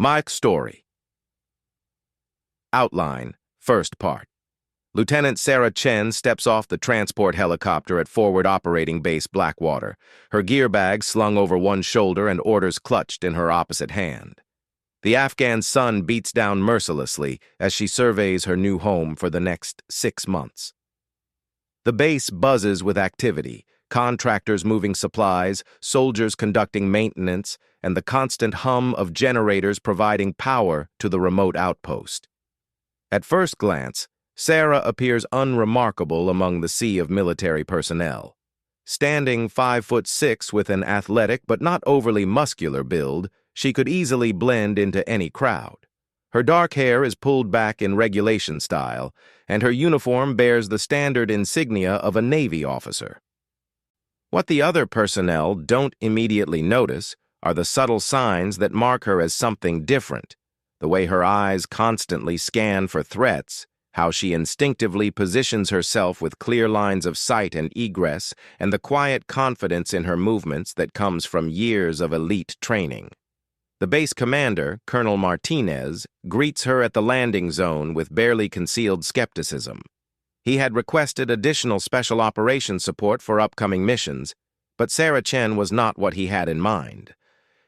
My story. Outline, first part. Lieutenant Sarah Chen steps off the transport helicopter at Forward Operating Base Blackwater, her gear bag slung over one shoulder and orders clutched in her opposite hand. The Afghan sun beats down mercilessly as she surveys her new home for the next 6 months. The base buzzes with activity, contractors moving supplies, soldiers conducting maintenance, and the constant hum of generators providing power to the remote outpost. At first glance, Sarah appears unremarkable among the sea of military personnel. Standing 5'6" with an athletic but not overly muscular build, she could easily blend into any crowd. Her dark hair is pulled back in regulation style, and her uniform bears the standard insignia of a Navy officer. What the other personnel don't immediately notice are the subtle signs that mark her as something different, the way her eyes constantly scan for threats, how she instinctively positions herself with clear lines of sight and egress, and the quiet confidence in her movements that comes from years of elite training. The base commander, Colonel Martinez, greets her at the landing zone with barely concealed skepticism. He had requested additional special operations support for upcoming missions, but Sarah Chen was not what he had in mind.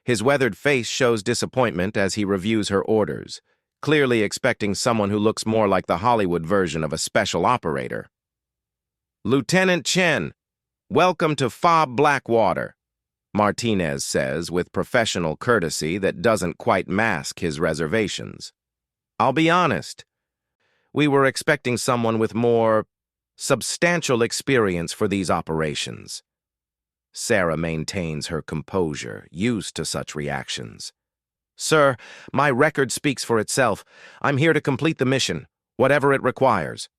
His weathered face shows disappointment as he reviews her orders, clearly expecting someone who looks more like the Hollywood version of a special operator. "Lieutenant Chen, welcome to FOB Blackwater," Martinez says with professional courtesy that doesn't quite mask his reservations. "I'll be honest, we were expecting someone with more substantial experience for these operations." Sarah maintains her composure, used to such reactions. "Sir, my record speaks for itself. I'm here to complete the mission, whatever it requires."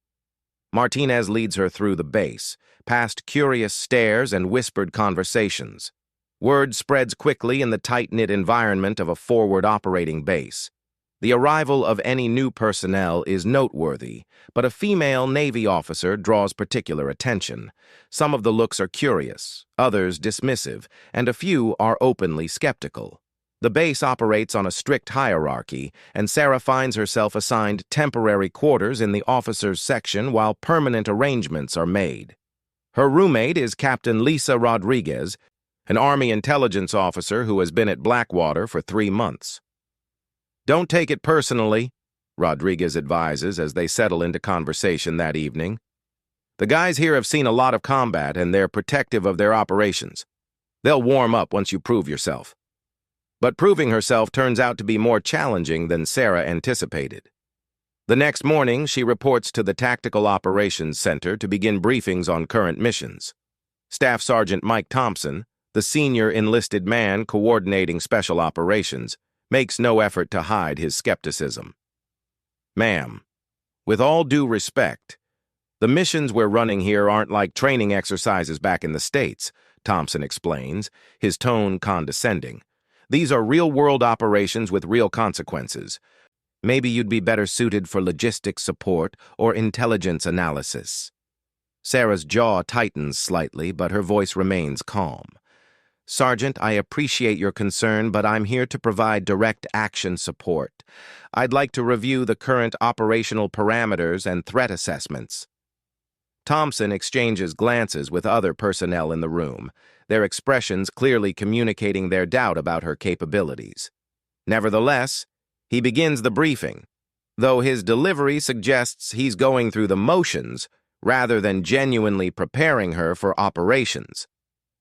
Martinez leads her through the base, past curious stares and whispered conversations. Word spreads quickly in the tight-knit environment of a forward operating base. The arrival of any new personnel is noteworthy, but a female Navy officer draws particular attention. Some of the looks are curious, others dismissive, and a few are openly skeptical. The base operates on a strict hierarchy, and Sarah finds herself assigned temporary quarters in the officers' section while permanent arrangements are made. Her roommate is Captain Lisa Rodriguez, an Army intelligence officer who has been at Blackwater for 3 months. "Don't take it personally," Rodriguez advises as they settle into conversation that evening. "The guys here have seen a lot of combat and they're protective of their operations. They'll warm up once you prove yourself." But proving herself turns out to be more challenging than Sarah anticipated. The next morning, she reports to the Tactical Operations Center to begin briefings on current missions. Staff Sergeant Mike Thompson, the senior enlisted man coordinating special operations, makes no effort to hide his skepticism. "Ma'am, with all due respect, the missions we're running here aren't like training exercises back in the States," Thompson explains, his tone condescending. "These are real-world operations with real consequences. Maybe you'd be better suited for logistics support or intelligence analysis." Sarah's jaw tightens slightly, but her voice remains calm. "Sergeant, I appreciate your concern, but I'm here to provide direct action support. I'd like to review the current operational parameters and threat assessments." Thompson exchanges glances with other personnel in the room, their expressions clearly communicating their doubt about her capabilities. Nevertheless, he begins the briefing, though his delivery suggests he's going through the motions rather than genuinely preparing her for operations.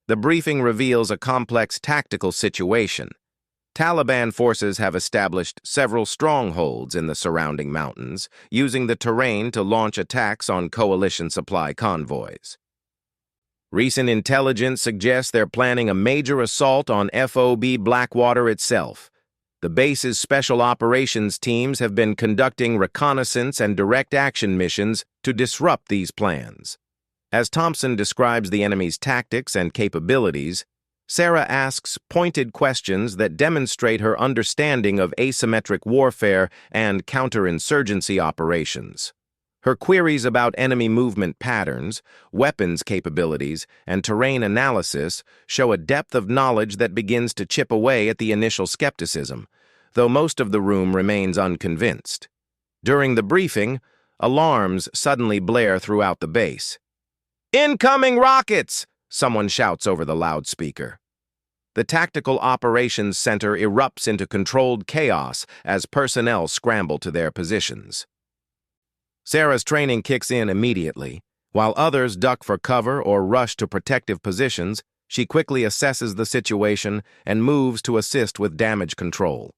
The briefing reveals a complex tactical situation. Taliban forces have established several strongholds in the surrounding mountains, using the terrain to launch attacks on coalition supply convoys. Recent intelligence suggests they're planning a major assault on FOB Blackwater itself. The base's special operations teams have been conducting reconnaissance and direct action missions to disrupt these plans. As Thompson describes the enemy's tactics and capabilities, Sarah asks pointed questions that demonstrate her understanding of asymmetric warfare and counterinsurgency operations. Her queries about enemy movement patterns, weapons capabilities, and terrain analysis show a depth of knowledge that begins to chip away at the initial skepticism. though most of the room remains unconvinced. During the briefing, alarms suddenly blare throughout the base. "Incoming rockets!" someone shouts over the loudspeaker. The Tactical Operations Center erupts into controlled chaos as personnel scramble to their positions. Sarah's training kicks in immediately. While others duck for cover or rush to protective positions, she quickly assesses the situation and moves to assist with damage control.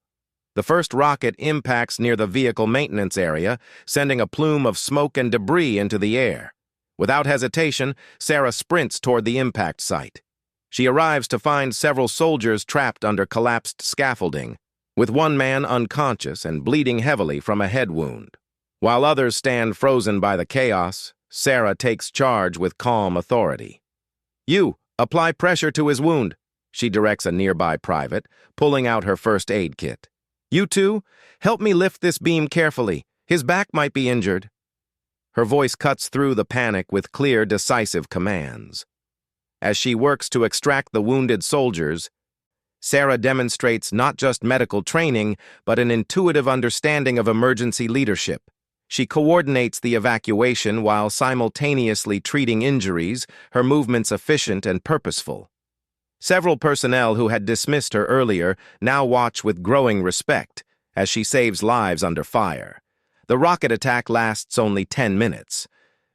The first rocket impacts near the vehicle maintenance area, sending a plume of smoke and debris into the air. Without hesitation, Sarah sprints toward the impact site. She arrives to find several soldiers trapped under collapsed scaffolding, with one man unconscious and bleeding heavily from a head wound. While others stand frozen by the chaos, Sarah takes charge with calm authority. "You, apply pressure to his wound," she directs a nearby private, pulling out her first aid kit. "You two, help me lift this beam carefully. His back might be injured." Her voice cuts through the panic with clear, decisive commands. As she works to extract the wounded soldiers, Sarah demonstrates not just medical training, but an intuitive understanding of emergency leadership. She coordinates the evacuation while simultaneously treating injuries, her movements efficient and purposeful. Several personnel who had dismissed her earlier now watch with growing respect as she saves lives under fire. The rocket attack lasts only 10 minutes,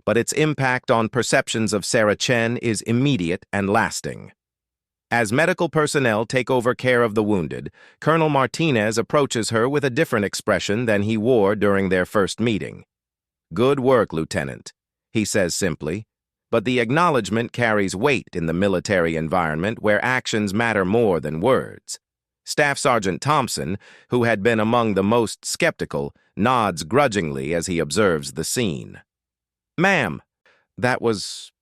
but its impact on perceptions of Sarah Chen is immediate and lasting. As medical personnel take over care of the wounded, Colonel Martinez approaches her with a different expression than he wore during their first meeting. "Good work, Lieutenant," he says simply, but the acknowledgement carries weight in the military environment where actions matter more than words. Staff Sergeant Thompson, who had been among the most skeptical, nods grudgingly as he observes the scene. "Ma'am, that was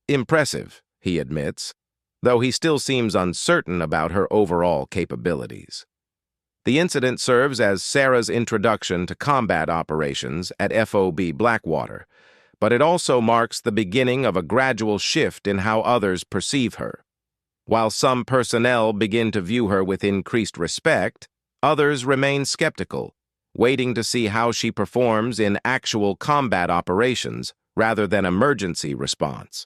impressive," he admits, though he still seems uncertain about her overall capabilities. The incident serves as Sarah's introduction to combat operations at FOB Blackwater, but it also marks the beginning of a gradual shift in how others perceive her. While some personnel begin to view her with increased respect, others remain skeptical, waiting to see how she performs in actual combat operations rather than emergency response.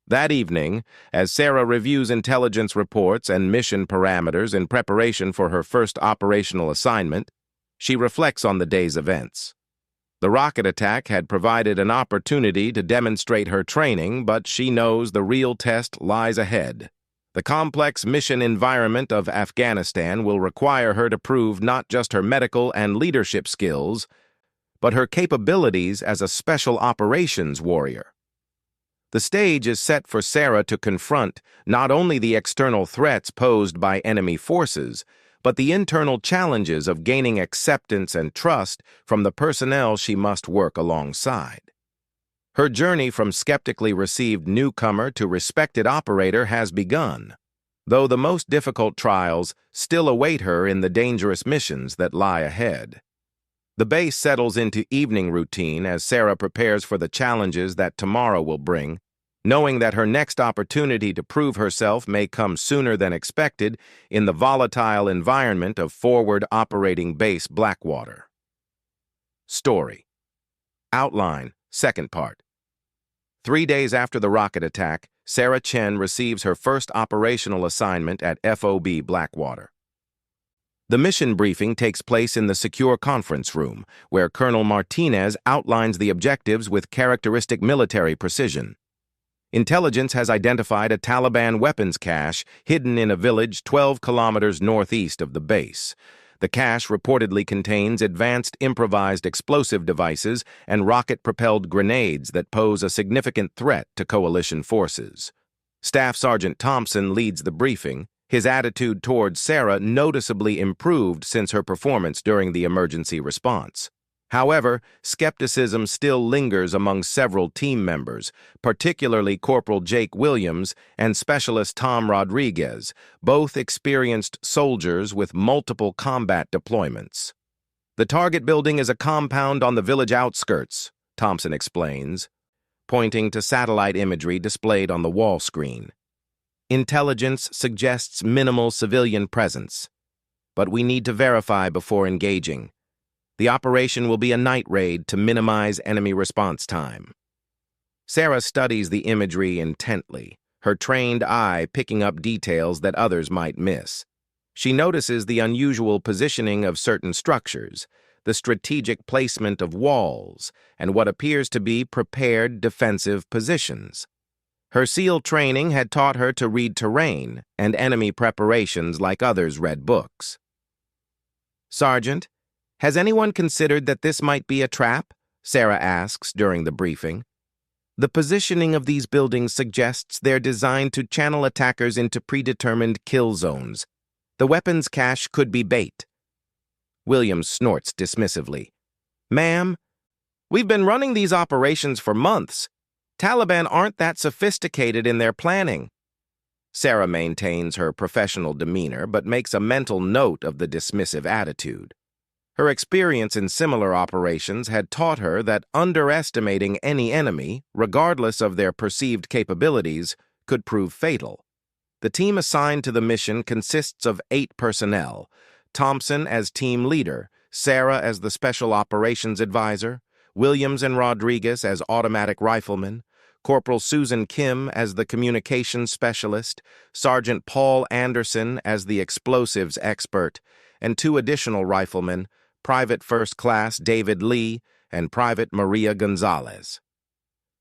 That evening, as Sarah reviews intelligence reports and mission parameters in preparation for her first operational assignment, she reflects on the day's events. The rocket attack had provided an opportunity to demonstrate her training, but she knows the real test lies ahead. The complex mission environment of Afghanistan will require her to prove not just her medical and leadership skills, but her capabilities as a special operations warrior. The stage is set for Sarah to confront not only the external threats posed by enemy forces, but the internal challenges of gaining acceptance and trust from the personnel she must work alongside. Her journey from skeptically received newcomer to respected operator has begun, though the most difficult trials still await her in the dangerous missions that lie ahead. The base settles into evening routine as Sarah prepares for the challenges that tomorrow will bring, knowing that her next opportunity to prove herself may come sooner than expected in the volatile environment of Forward Operating Base Blackwater. Story. Outline, second part. 3 days after the rocket attack, Sarah Chen receives her first operational assignment at FOB Blackwater. The mission briefing takes place in the secure conference room, where Colonel Martinez outlines the objectives with characteristic military precision. Intelligence has identified a Taliban weapons cache hidden in a village 12 kilometers northeast of the base. The cache reportedly contains advanced improvised explosive devices and rocket-propelled grenades that pose a significant threat to coalition forces. Staff Sergeant Thompson leads the briefing, his attitude towards Sarah noticeably improved since her performance during the emergency response. However, skepticism still lingers among several team members, particularly Corporal Jake Williams and Specialist Tom Rodriguez, both experienced soldiers with multiple combat deployments. "The target building is a compound on the village outskirts," Thompson explains, pointing to satellite imagery displayed on the wall screen. "Intelligence suggests minimal civilian presence. but we need to verify before engaging. The operation will be a night raid to minimize enemy response time. Sarah studies the imagery intently, her trained eye picking up details that others might miss. She notices the unusual positioning of certain structures, the strategic placement of walls, and what appears to be prepared defensive positions. Her SEAL training had taught her to read terrain and enemy preparations like others read books. "Sergeant, has anyone considered that this might be a trap?" Sarah asks during the briefing. "The positioning of these buildings suggests they're designed to channel attackers into predetermined kill zones. The weapons cache could be bait." Williams snorts dismissively. "Ma'am, we've been running these operations for months. Taliban aren't that sophisticated in their planning." Sarah maintains her professional demeanor but makes a mental note of the dismissive attitude. Her experience in similar operations had taught her that underestimating any enemy, regardless of their perceived capabilities, could prove fatal. The team assigned to the mission consists of 8 personnel: Thompson as team leader, Sarah as the special operations advisor, Williams and Rodriguez as automatic riflemen, Corporal Susan Kim as the communications specialist, Sergeant Paul Anderson as the explosives expert, and 2 additional riflemen, Private First Class David Lee and Private Maria Gonzalez.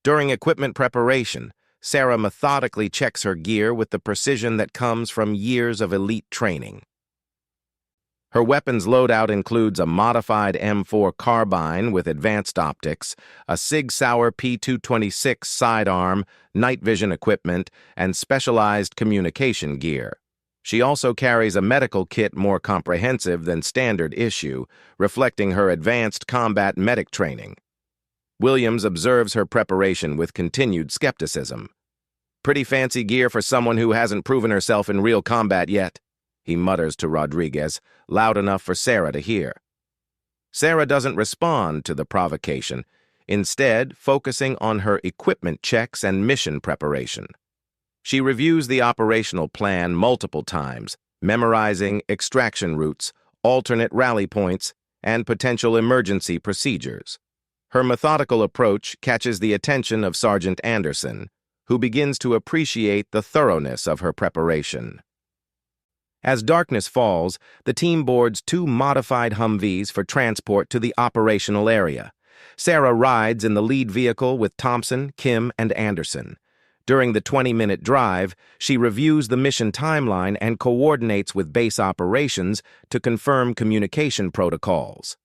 During equipment preparation, Sarah methodically checks her gear with the precision that comes from years of elite training. Her weapons loadout includes a modified M4 carbine with advanced optics, a Sig Sauer P226 sidearm, night vision equipment, and specialized communication gear. She also carries a medical kit more comprehensive than standard issue, reflecting her advanced combat medic training. Williams observes her preparation with continued skepticism. "Pretty fancy gear for someone who hasn't proven herself in real combat yet," he mutters to Rodriguez, loud enough for Sarah to hear. Sarah doesn't respond to the provocation, instead focusing on her equipment checks and mission preparation. She reviews the operational plan multiple times, memorizing extraction routes, alternate rally points, and potential emergency procedures. Her methodical approach catches the attention of Sergeant Anderson, who begins to appreciate the thoroughness of her preparation. As darkness falls, the team boards 2 modified Humvees for transport to the operational area. Sarah rides in the lead vehicle with Thompson, Kim, and Anderson. During the 20-minute drive, she reviews the mission timeline and coordinates with base operations to confirm communication protocols.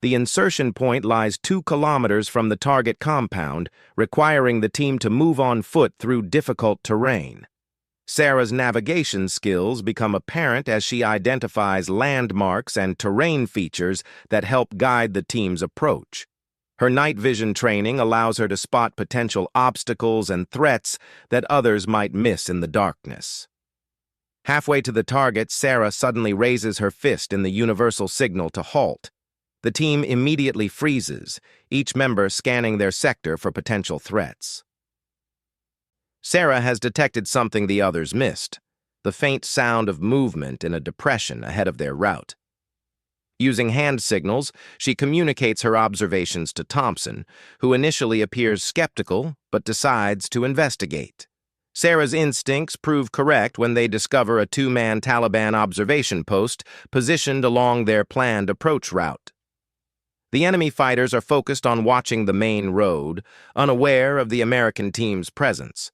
The insertion point lies 2 kilometers from the target compound, requiring the team to move on foot through difficult terrain. Sarah's navigation skills become apparent as she identifies landmarks and terrain features that help guide the team's approach. Her night vision training allows her to spot potential obstacles and threats that others might miss in the darkness. Halfway to the target, Sarah suddenly raises her fist in the universal signal to halt. The team immediately freezes, each member scanning their sector for potential threats. Sarah has detected something the others missed: the faint sound of movement in a depression ahead of their route. Using hand signals, she communicates her observations to Thompson, who initially appears skeptical but decides to investigate. Sarah's instincts prove correct when they discover a 2-man Taliban observation post positioned along their planned approach route. The enemy fighters are focused on watching the main road, unaware of the American team's presence.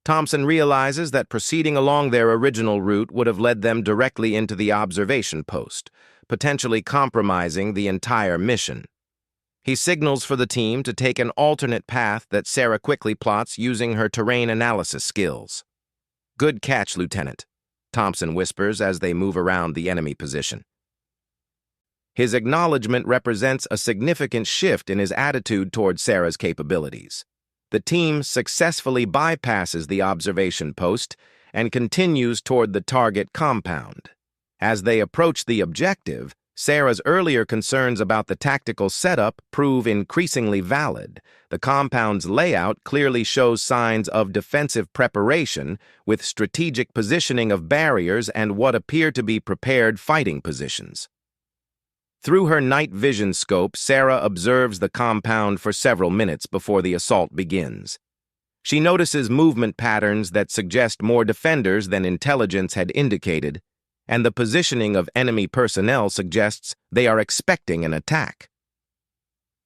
Thompson realizes that proceeding along their original route would have led them directly into the observation post, potentially compromising the entire mission. He signals for the team to take an alternate path that Sarah quickly plots using her terrain analysis skills. "Good catch, Lieutenant," Thompson whispers as they move around the enemy position. His acknowledgement represents a significant shift in his attitude toward Sarah's capabilities. The team successfully bypasses the observation post and continues toward the target compound. As they approach the objective, Sarah's earlier concerns about the tactical setup prove increasingly valid. The compound's layout clearly shows signs of defensive preparation, with strategic positioning of barriers and what appear to be prepared fighting positions. Through her night vision scope, Sarah observes the compound for several minutes before the assault begins. She notices movement patterns that suggest more defenders than intelligence had indicated, and the positioning of enemy personnel suggests they are expecting an attack.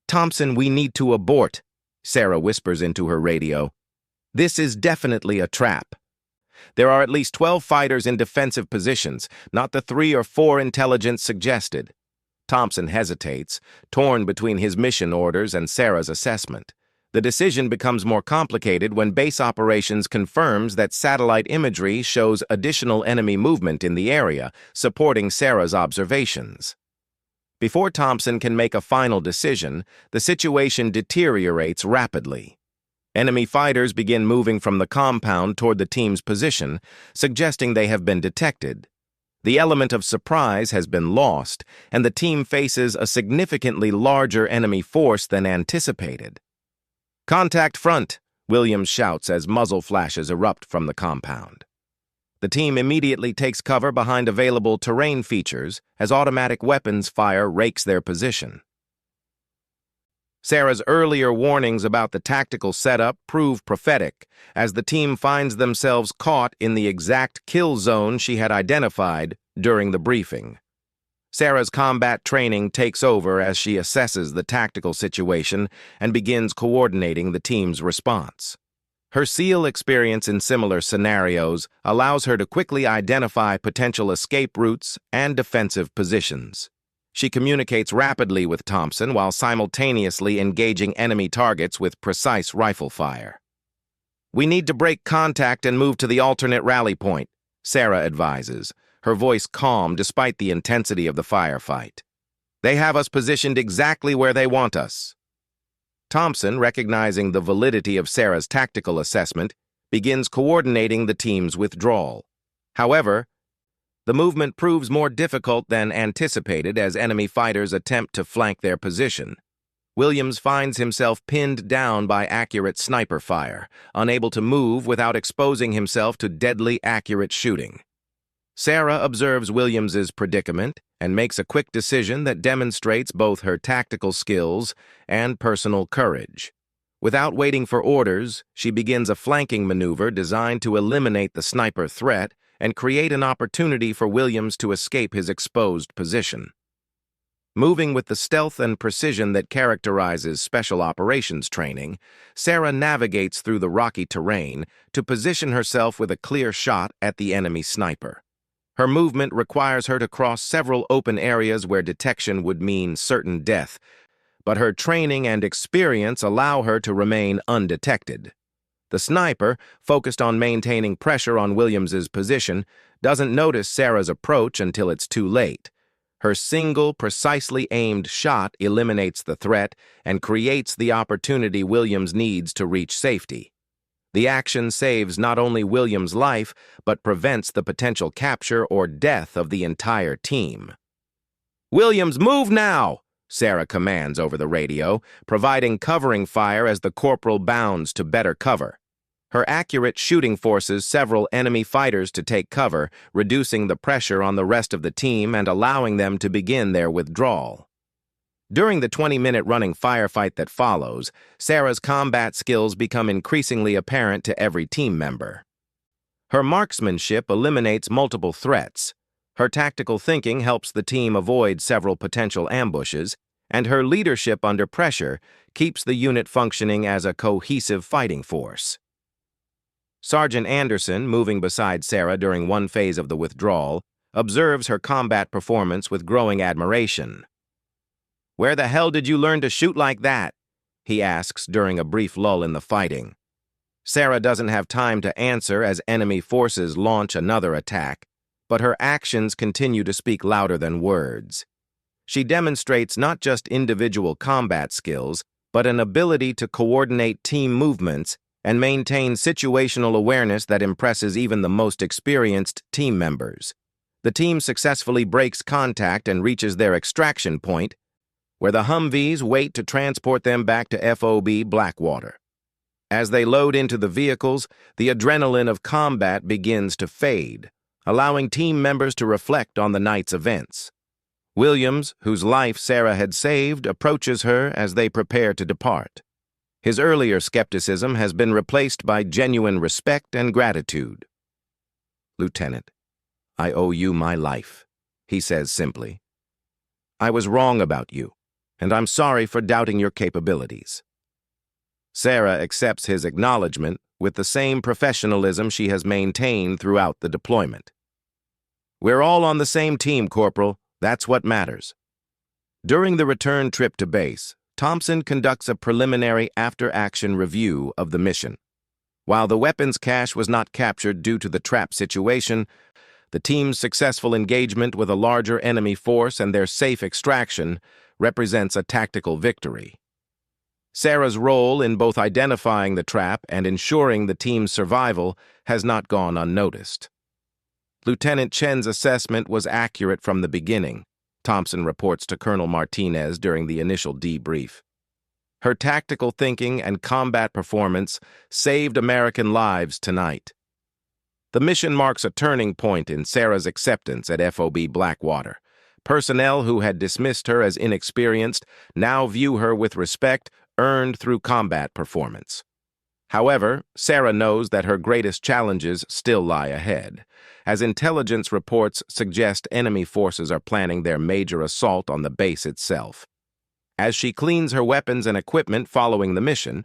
"Thompson, we need to abort," Sarah whispers into her radio. "This is definitely a trap. There are at least 12 fighters in defensive positions, not the 3 or 4 intelligence suggested." Thompson hesitates, torn between his mission orders and Sarah's assessment. The decision becomes more complicated when base operations confirms that satellite imagery shows additional enemy movement in the area, supporting Sarah's observations. Before Thompson can make a final decision, the situation deteriorates rapidly. Enemy fighters begin moving from the compound toward the team's position, suggesting they have been detected. The element of surprise has been lost, and the team faces a significantly larger enemy force than anticipated. "Contact front," Williams shouts as muzzle flashes erupt from the compound. The team immediately takes cover behind available terrain features as automatic weapons fire rakes their position. Sarah's earlier warnings about the tactical setup prove prophetic as the team finds themselves caught in the exact kill zone she had identified during the briefing. Sarah's combat training takes over as she assesses the tactical situation and begins coordinating the team's response. Her SEAL experience in similar scenarios allows her to quickly identify potential escape routes and defensive positions. She communicates rapidly with Thompson while simultaneously engaging enemy targets with precise rifle fire. "We need to break contact and move to the alternate rally point," Sarah advises, her voice calm despite the intensity of the firefight. "They have us positioned exactly where they want us." Thompson, recognizing the validity of Sarah's tactical assessment, begins coordinating the team's withdrawal. However, the movement proves more difficult than anticipated as enemy fighters attempt to flank their position. Williams finds himself pinned down by accurate sniper fire, unable to move without exposing himself to deadly accurate shooting. Sarah observes Williams's predicament and makes a quick decision that demonstrates both her tactical skills and personal courage. Without waiting for orders, she begins a flanking maneuver designed to eliminate the sniper threat and create an opportunity for Williams to escape his exposed position. Moving with the stealth and precision that characterizes special operations training, Sarah navigates through the rocky terrain to position herself with a clear shot at the enemy sniper. Her movement requires her to cross several open areas where detection would mean certain death, but her training and experience allow her to remain undetected. The sniper, focused on maintaining pressure on Williams's position, doesn't notice Sarah's approach until it's too late. Her single, precisely aimed shot eliminates the threat and creates the opportunity Williams needs to reach safety. The action saves not only Williams' life, but prevents the potential capture or death of the entire team. "Williams, move now!" Sarah commands over the radio, providing covering fire as the corporal bounds to better cover. Her accurate shooting forces several enemy fighters to take cover, reducing the pressure on the rest of the team and allowing them to begin their withdrawal. During the 20-minute running firefight that follows, Sarah's combat skills become increasingly apparent to every team member. Her marksmanship eliminates multiple threats, her tactical thinking helps the team avoid several potential ambushes, and her leadership under pressure keeps the unit functioning as a cohesive fighting force. Sergeant Anderson, moving beside Sarah during one phase of the withdrawal, observes her combat performance with growing admiration. "Where the hell did you learn to shoot like that?" he asks during a brief lull in the fighting. Sarah doesn't have time to answer as enemy forces launch another attack, but her actions continue to speak louder than words. She demonstrates not just individual combat skills, but an ability to coordinate team movements and maintain situational awareness that impresses even the most experienced team members. The team successfully breaks contact and reaches their extraction point, where the Humvees wait to transport them back to FOB Blackwater. As they load into the vehicles, the adrenaline of combat begins to fade, allowing team members to reflect on the night's events. Williams, whose life Sarah had saved, approaches her as they prepare to depart. His earlier skepticism has been replaced by genuine respect and gratitude. "Lieutenant, I owe you my life," he says simply. "I was wrong about you, and I'm sorry for doubting your capabilities." Sarah accepts his acknowledgement with the same professionalism she has maintained throughout the deployment. "We're all on the same team, Corporal. That's what matters." During the return trip to base, Thompson conducts a preliminary after-action review of the mission. While the weapons cache was not captured due to the trap situation, the team's successful engagement with a larger enemy force and their safe extraction represents a tactical victory. Sarah's role in both identifying the trap and ensuring the team's survival has not gone unnoticed. Lieutenant Chen's assessment was accurate from the beginning, Thompson reports to Colonel Martinez during the initial debrief. Her tactical thinking and combat performance saved American lives tonight. The mission marks a turning point in Sarah's acceptance at FOB Blackwater. Personnel who had dismissed her as inexperienced now view her with respect earned through combat performance. However, Sarah knows that her greatest challenges still lie ahead, as intelligence reports suggest enemy forces are planning their major assault on the base itself. As she cleans her weapons and equipment following the mission,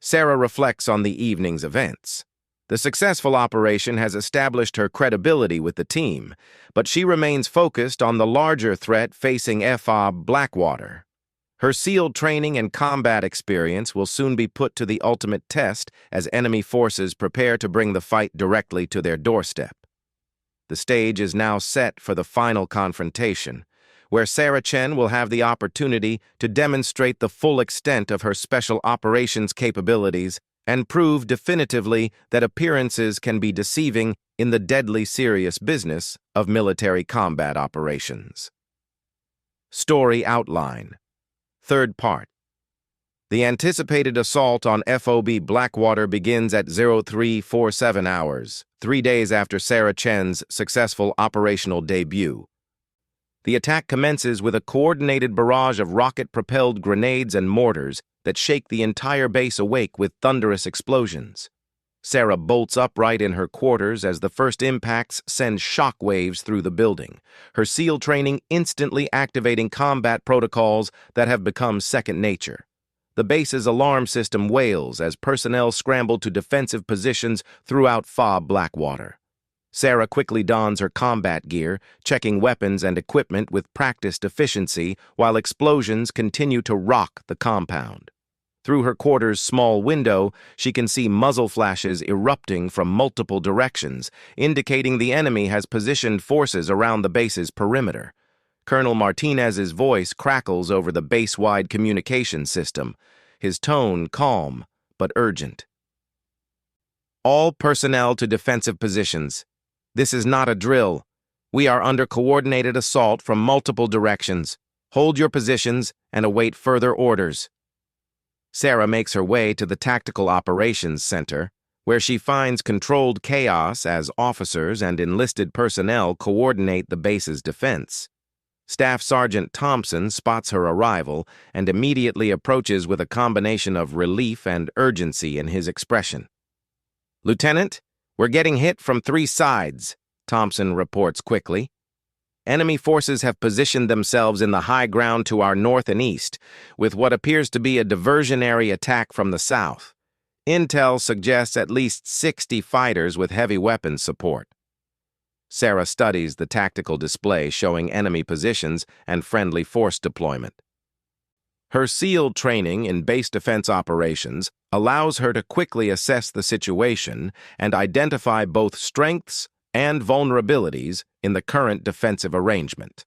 Sarah reflects on the evening's events. The successful operation has established her credibility with the team, but she remains focused on the larger threat facing FOB Blackwater. Her SEAL training and combat experience will soon be put to the ultimate test as enemy forces prepare to bring the fight directly to their doorstep. The stage is now set for the final confrontation, where Sarah Chen will have the opportunity to demonstrate the full extent of her special operations capabilities and prove definitively that appearances can be deceiving in the deadly serious business of military combat operations. Story outline. Third part. The anticipated assault on FOB Blackwater begins at 0347 hours, 3 days after Sarah Chen's successful operational debut. The attack commences with a coordinated barrage of rocket-propelled grenades and mortars that shake the entire base awake with thunderous explosions. Sarah bolts upright in her quarters as the first impacts send shock waves through the building, her SEAL training instantly activating combat protocols that have become second nature. The base's alarm system wails as personnel scramble to defensive positions throughout FOB Blackwater. Sarah quickly dons her combat gear, checking weapons and equipment with practiced efficiency while explosions continue to rock the compound. Through her quarter's small window, she can see muzzle flashes erupting from multiple directions, indicating the enemy has positioned forces around the base's perimeter. Colonel Martinez's voice crackles over the base-wide communication system, his tone calm but urgent. "All personnel to defensive positions. This is not a drill. We are under coordinated assault from multiple directions. Hold your positions and await further orders." Sarah makes her way to the Tactical Operations Center, where she finds controlled chaos as officers and enlisted personnel coordinate the base's defense. Staff Sergeant Thompson spots her arrival and immediately approaches with a combination of relief and urgency in his expression. "Lieutenant, we're getting hit from 3 sides," Thompson reports quickly. "Enemy forces have positioned themselves in the high ground to our north and east, with what appears to be a diversionary attack from the south. Intel suggests at least 60 fighters with heavy weapons support." Sarah studies the tactical display showing enemy positions and friendly force deployment. Her SEAL training in base defense operations allows her to quickly assess the situation and identify both strengths and vulnerabilities in the current defensive arrangement.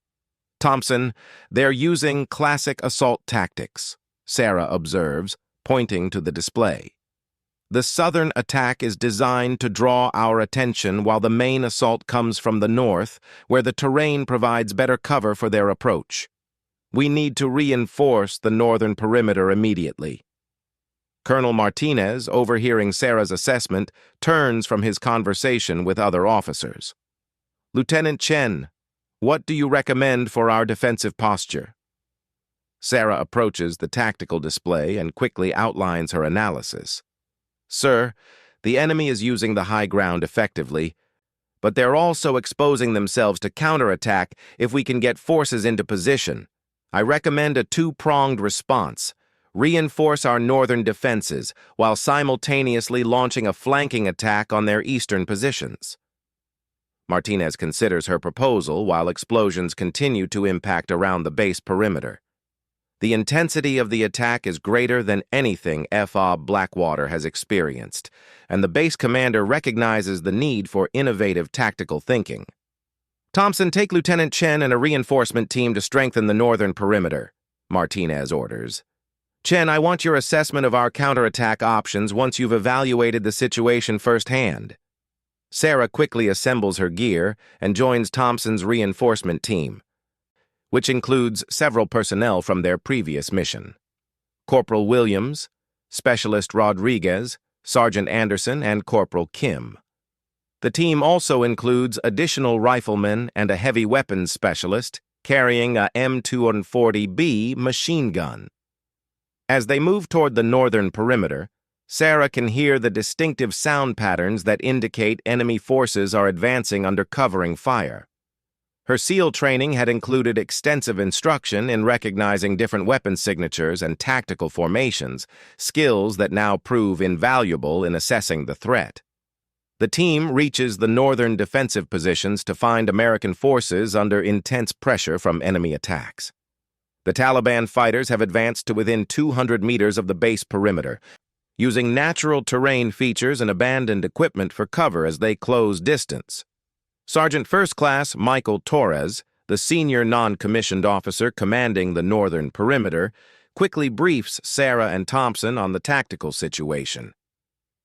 "Thompson, they're using classic assault tactics," Sarah observes, pointing to the display. The southern attack is designed to draw our attention while the main assault comes from the north, where the terrain provides better cover for their approach. We need to reinforce the northern perimeter immediately. Colonel Martinez, overhearing Sarah's assessment, turns from his conversation with other officers. Lieutenant Chen, what do you recommend for our defensive posture? Sarah approaches the tactical display and quickly outlines her analysis. Sir, the enemy is using the high ground effectively, but they're also exposing themselves to counterattack if we can get forces into position. I recommend a two-pronged response. Reinforce our northern defenses while simultaneously launching a flanking attack on their eastern positions. Martinez considers her proposal while explosions continue to impact around the base perimeter. The intensity of the attack is greater than anything FOB Blackwater has experienced, and the base commander recognizes the need for innovative tactical thinking. Thompson, take Lieutenant Chen and a reinforcement team to strengthen the northern perimeter, Martinez orders. Chen, I want your assessment of our counterattack options once you've evaluated the situation firsthand. Sarah quickly assembles her gear and joins Thompson's reinforcement team, which includes several personnel from their previous mission. Corporal Williams, Specialist Rodriguez, Sergeant Anderson, and Corporal Kim. The team also includes additional riflemen and a heavy weapons specialist carrying a M240B machine gun. As they move toward the northern perimeter, Sarah can hear the distinctive sound patterns that indicate enemy forces are advancing under covering fire. Her SEAL training had included extensive instruction in recognizing different weapon signatures and tactical formations, skills that now prove invaluable in assessing the threat. The team reaches the northern defensive positions to find American forces under intense pressure from enemy attacks. The Taliban fighters have advanced to within 200 meters of the base perimeter, using natural terrain features and abandoned equipment for cover as they close distance. Sergeant First Class Michael Torres, the senior non-commissioned officer commanding the northern perimeter, quickly briefs Sarah and Thompson on the tactical situation.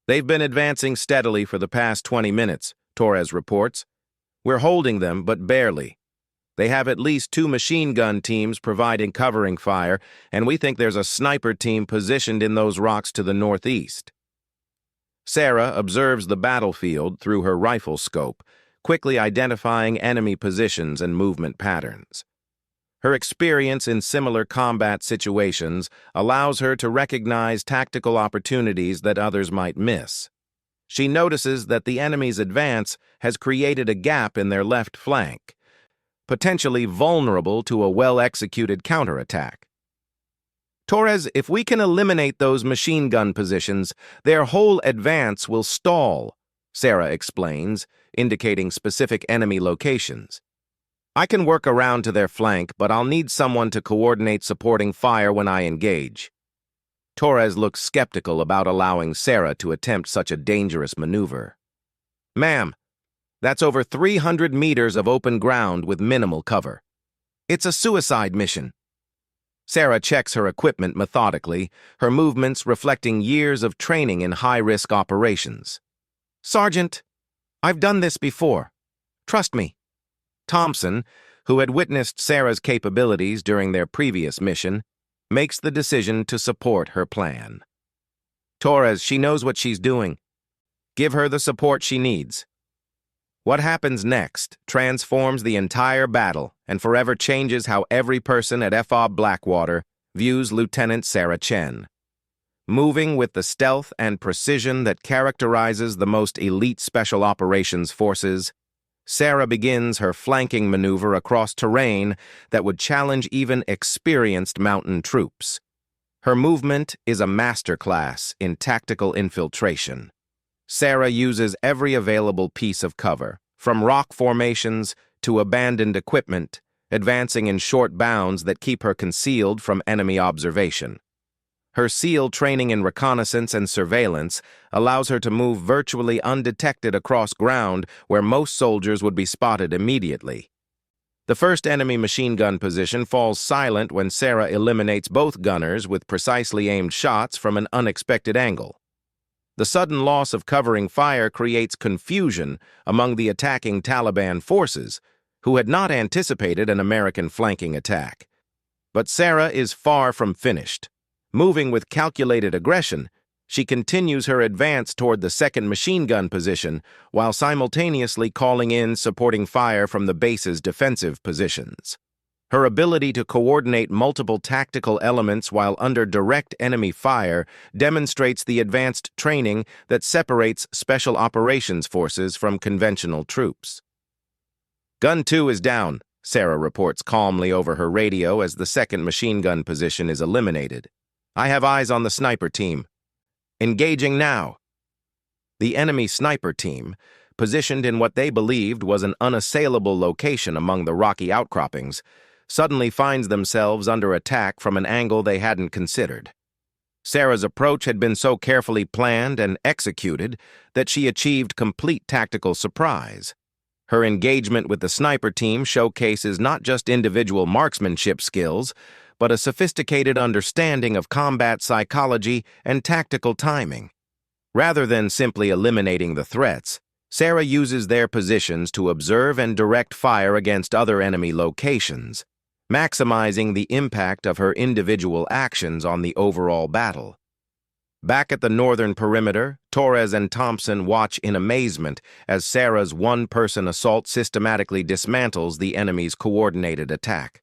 They've been advancing steadily for the past 20 minutes, Torres reports. We're holding them, but barely. They have at least 2 machine gun teams providing covering fire, and we think there's a sniper team positioned in those rocks to the northeast. Sarah observes the battlefield through her rifle scope, quickly identifying enemy positions and movement patterns. Her experience in similar combat situations allows her to recognize tactical opportunities that others might miss. She notices that the enemy's advance has created a gap in their left flank, potentially vulnerable to a well-executed counterattack. Torres, if we can eliminate those machine gun positions, their whole advance will stall, Sarah explains, indicating specific enemy locations. I can work around to their flank, but I'll need someone to coordinate supporting fire when I engage. Torres looks skeptical about allowing Sarah to attempt such a dangerous maneuver. Ma'am, that's over 300 meters of open ground with minimal cover. It's a suicide mission. Sarah checks her equipment methodically, her movements reflecting years of training in high-risk operations. Sergeant, I've done this before. Trust me. Thompson, who had witnessed Sarah's capabilities during their previous mission, makes the decision to support her plan. Torres, she knows what she's doing. Give her the support she needs. What happens next transforms the entire battle and forever changes how every person at FOB Blackwater views Lieutenant Sarah Chen. Moving with the stealth and precision that characterizes the most elite special operations forces, Sarah begins her flanking maneuver across terrain that would challenge even experienced mountain troops. Her movement is a masterclass in tactical infiltration. Sarah uses every available piece of cover, from rock formations to abandoned equipment, advancing in short bounds that keep her concealed from enemy observation. Her SEAL training in reconnaissance and surveillance allows her to move virtually undetected across ground where most soldiers would be spotted immediately. The first enemy machine gun position falls silent when Sarah eliminates both gunners with precisely aimed shots from an unexpected angle. The sudden loss of covering fire creates confusion among the attacking Taliban forces, who had not anticipated an American flanking attack. But Sarah is far from finished. Moving with calculated aggression, she continues her advance toward the second machine gun position while simultaneously calling in supporting fire from the base's defensive positions. Her ability to coordinate multiple tactical elements while under direct enemy fire demonstrates the advanced training that separates Special Operations Forces from conventional troops. Gun 2 is down, Sarah reports calmly over her radio as the second machine gun position is eliminated. I have eyes on the sniper team. Engaging now. The enemy sniper team, positioned in what they believed was an unassailable location among the rocky outcroppings, suddenly finds themselves under attack from an angle they hadn't considered. Sarah's approach had been so carefully planned and executed that she achieved complete tactical surprise. Her engagement with the sniper team showcases not just individual marksmanship skills, but a sophisticated understanding of combat psychology and tactical timing. Rather than simply eliminating the threats, Sarah uses their positions to observe and direct fire against other enemy locations, maximizing the impact of her individual actions on the overall battle. Back at the northern perimeter, Torres and Thompson watch in amazement as Sarah's one-person assault systematically dismantles the enemy's coordinated attack.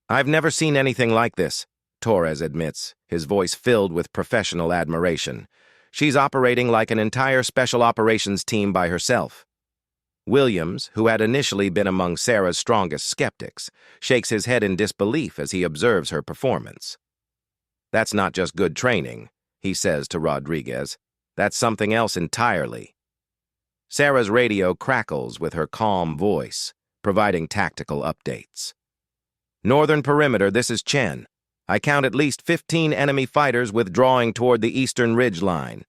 I've never seen anything like this, Torres admits, his voice filled with professional admiration. She's operating like an entire special operations team by herself. Williams, who had initially been among Sarah's strongest skeptics, shakes his head in disbelief as he observes her performance. That's not just good training, he says to Rodriguez. That's something else entirely. Sarah's radio crackles with her calm voice, providing tactical updates. Northern perimeter, this is Chen. I count at least 15 enemy fighters withdrawing toward the eastern ridge line.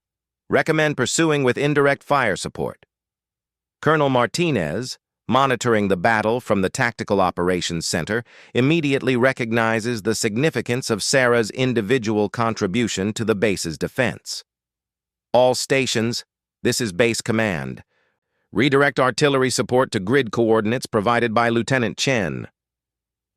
Recommend pursuing with indirect fire support. Colonel Martinez, monitoring the battle from the Tactical Operations Center, immediately recognizes the significance of Sarah's individual contribution to the base's defense. All stations, this is base command. Redirect artillery support to grid coordinates provided by Lieutenant Chen.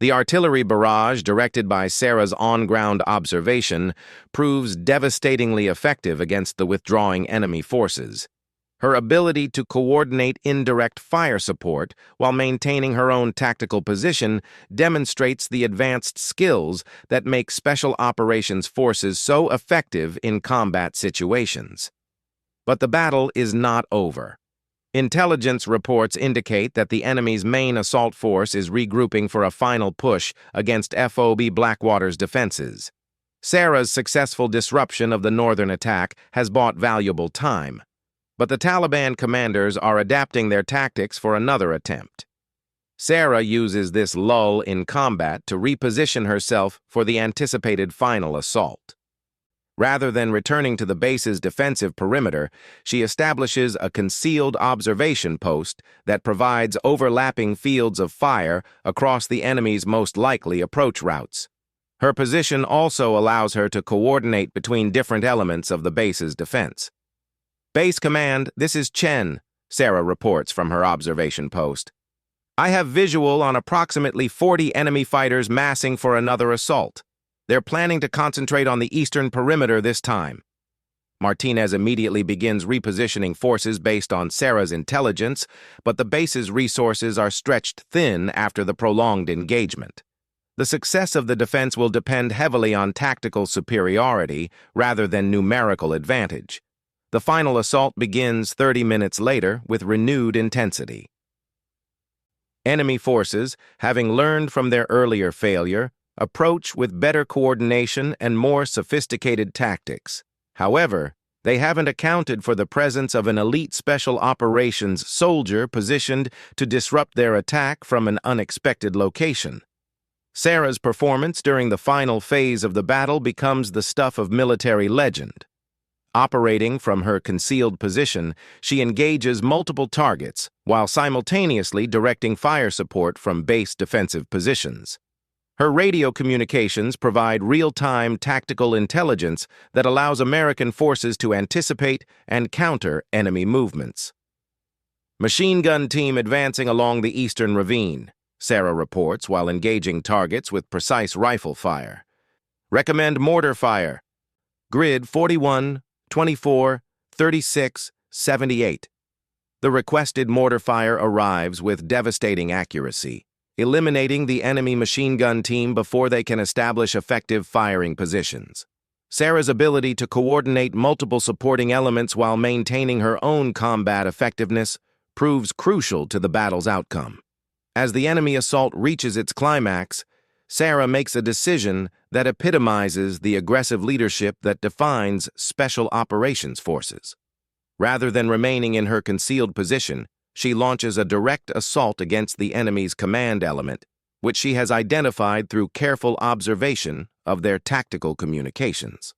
The artillery barrage directed by Sarah's on-ground observation proves devastatingly effective against the withdrawing enemy forces. Her ability to coordinate indirect fire support while maintaining her own tactical position demonstrates the advanced skills that make Special Operations Forces so effective in combat situations. But the battle is not over. Intelligence reports indicate that the enemy's main assault force is regrouping for a final push against FOB Blackwater's defenses. Sarah's successful disruption of the northern attack has bought valuable time, but the Taliban commanders are adapting their tactics for another attempt. Sarah uses this lull in combat to reposition herself for the anticipated final assault. Rather than returning to the base's defensive perimeter, she establishes a concealed observation post that provides overlapping fields of fire across the enemy's most likely approach routes. Her position also allows her to coordinate between different elements of the base's defense. Base command, this is Chen, Sarah reports from her observation post. I have visual on approximately 40 enemy fighters massing for another assault. They're planning to concentrate on the eastern perimeter this time. Martinez immediately begins repositioning forces based on Sarah's intelligence, but the base's resources are stretched thin after the prolonged engagement. The success of the defense will depend heavily on tactical superiority rather than numerical advantage. The final assault begins 30 minutes later with renewed intensity. Enemy forces, having learned from their earlier failure, approach with better coordination and more sophisticated tactics. However, they haven't accounted for the presence of an elite special operations soldier positioned to disrupt their attack from an unexpected location. Sarah's performance during the final phase of the battle becomes the stuff of military legend. Operating from her concealed position, she engages multiple targets while simultaneously directing fire support from base defensive positions. Her radio communications provide real-time tactical intelligence that allows American forces to anticipate and counter enemy movements. Machine gun team advancing along the eastern ravine, Sarah reports while engaging targets with precise rifle fire. Recommend mortar fire. Grid 41, 24, 36, 78. The requested mortar fire arrives with devastating accuracy, eliminating the enemy machine gun team before they can establish effective firing positions. Sarah's ability to coordinate multiple supporting elements while maintaining her own combat effectiveness proves crucial to the battle's outcome. As the enemy assault reaches its climax, Sarah makes a decision that epitomizes the aggressive leadership that defines Special Operations Forces. Rather than remaining in her concealed position, she launches a direct assault against the enemy's command element, which she has identified through careful observation of their tactical communications.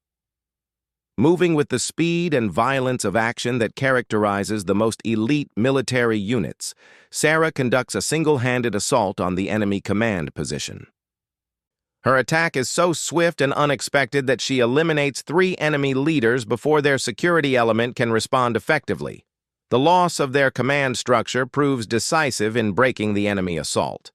Moving with the speed and violence of action that characterizes the most elite military units, Sarah conducts a single-handed assault on the enemy command position. Her attack is so swift and unexpected that she eliminates 3 enemy leaders before their security element can respond effectively. The loss of their command structure proves decisive in breaking the enemy assault.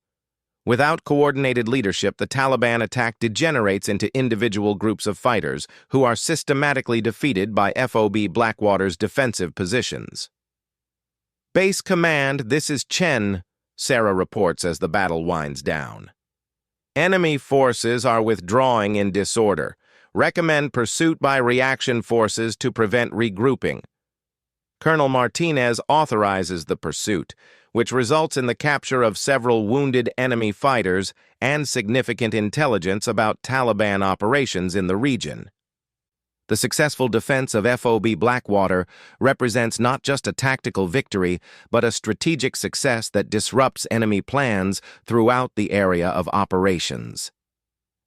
Without coordinated leadership, the Taliban attack degenerates into individual groups of fighters who are systematically defeated by FOB Blackwater's defensive positions. Base Command, this is Chen, Sarah reports as the battle winds down. Enemy forces are withdrawing in disorder. Recommend pursuit by reaction forces to prevent regrouping. Colonel Martinez authorizes the pursuit, which results in the capture of several wounded enemy fighters and significant intelligence about Taliban operations in the region. The successful defense of FOB Blackwater represents not just a tactical victory, but a strategic success that disrupts enemy plans throughout the area of operations.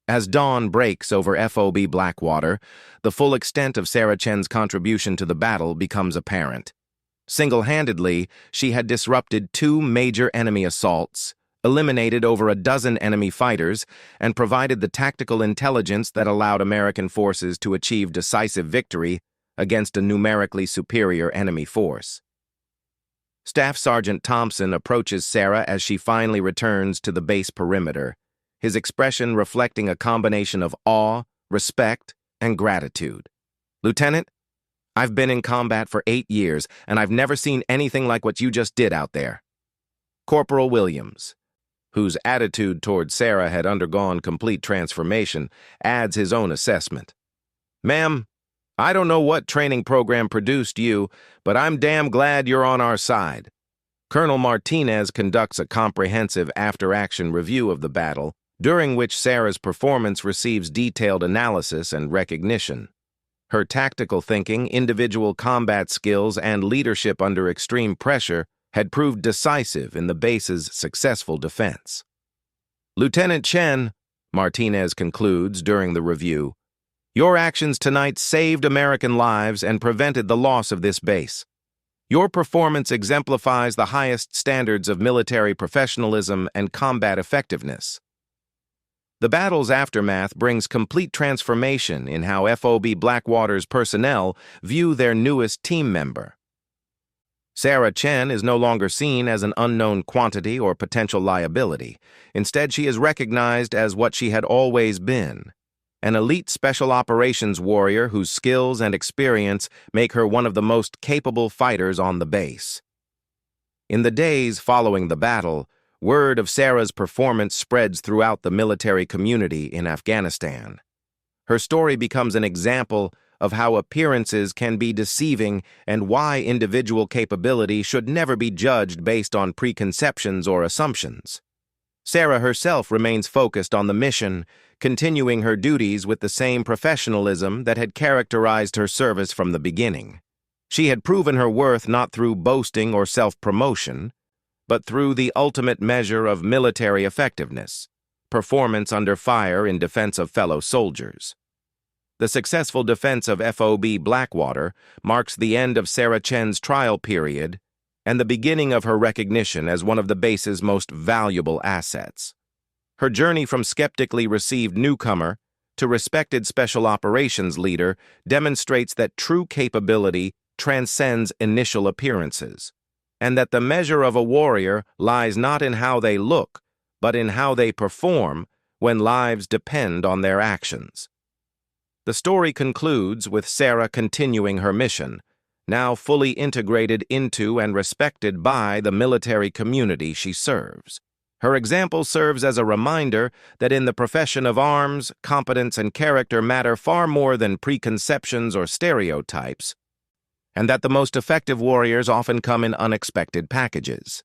As dawn breaks over FOB Blackwater, the full extent of Sarah Chen's contribution to the battle becomes apparent. Single-handedly, she had disrupted 2 major enemy assaults, eliminated over a dozen enemy fighters, and provided the tactical intelligence that allowed American forces to achieve decisive victory against a numerically superior enemy force. Staff Sergeant Thompson approaches Sarah as she finally returns to the base perimeter, his expression reflecting a combination of awe, respect, and gratitude. "Lieutenant, I've been in combat for 8 years, and I've never seen anything like what you just did out there." Corporal Williams, whose attitude toward Sarah had undergone complete transformation, adds his own assessment. "Ma'am, I don't know what training program produced you, but I'm damn glad you're on our side." Colonel Martinez conducts a comprehensive after-action review of the battle, during which Sarah's performance receives detailed analysis and recognition. Her tactical thinking, individual combat skills, and leadership under extreme pressure had proved decisive in the base's successful defense. "Lieutenant Chen," Martinez concludes during the review, "your actions tonight saved American lives and prevented the loss of this base. Your performance exemplifies the highest standards of military professionalism and combat effectiveness." The battle's aftermath brings complete transformation in how FOB Blackwater's personnel view their newest team member. Sarah Chen is no longer seen as an unknown quantity or potential liability. Instead, she is recognized as what she had always been, an elite special operations warrior whose skills and experience make her one of the most capable fighters on the base. In the days following the battle, word of Sarah's performance spreads throughout the military community in Afghanistan. Her story becomes an example of how appearances can be deceiving and why individual capability should never be judged based on preconceptions or assumptions. Sarah herself remains focused on the mission, continuing her duties with the same professionalism that had characterized her service from the beginning. She had proven her worth not through boasting or self-promotion, but through the ultimate measure of military effectiveness, performance under fire in defense of fellow soldiers. The successful defense of FOB Blackwater marks the end of Sarah Chen's trial period and the beginning of her recognition as one of the base's most valuable assets. Her journey from skeptically received newcomer to respected special operations leader demonstrates that true capability transcends initial appearances, and that the measure of a warrior lies not in how they look, but in how they perform when lives depend on their actions. The story concludes with Sarah continuing her mission, now fully integrated into and respected by the military community she serves. Her example serves as a reminder that in the profession of arms, competence and character matter far more than preconceptions or stereotypes, and that the most effective warriors often come in unexpected packages.